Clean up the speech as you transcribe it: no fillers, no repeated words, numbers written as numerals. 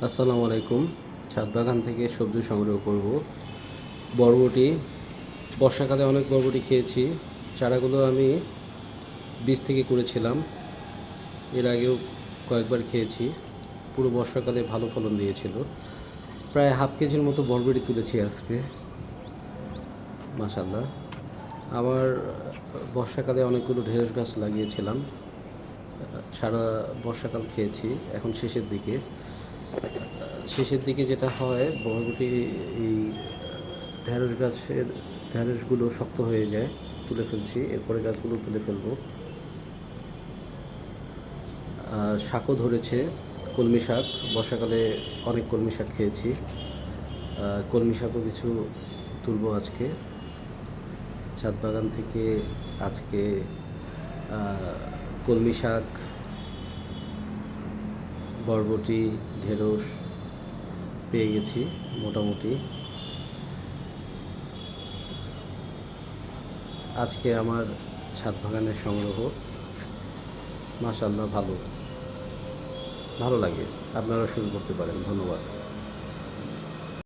আসসালামু আলাইকুম। ছাদ বাগান থেকে সবজি সংগ্রহ করব। বরবটি, বর্ষাকালে অনেক বরবটি খেয়েছি। চারাগুলো আমি বীজ থেকে করেছিলাম। এর আগেও কয়েকবার খেয়েছি। পুরো বর্ষাকালে ভালো ফলন দিয়েছিল। প্রায় হাফ কেজির মতো বরবটি তুলেছি আজকে, মাশাল্লাহ। আমার বর্ষাকালে অনেকগুলো ঢেঁড়স গাছ লাগিয়েছিলাম। সারা বর্ষাকাল খেয়েছি। এখন শেষের দিকে যেটা হয়, বরবটি এই ঢ্যাঁড়স গাছের ঢ্যাঁড়সগুলো শক্ত হয়ে যায়, তুলে ফেলছি। এরপরে গাছগুলো তুলে ফেলবো। শাকও ধরেছে, কলমি শাক। বর্ষাকালে অনেক কলমি শাক খেয়েছি। কলমি শাকও কিছু তুলবো আজকে ছাদ বাগান থেকে। আজকে কলমি শাক, বরবটি, ঢেঁড়স পেয়ে গেছি মোটামুটি। আজকে আমার ছাদ বাগানের সংগ্রহ, মাশাআল্লাহ। ভালো ভালো লাগে। আপনারা শুরু করতে পারেন। ধন্যবাদ।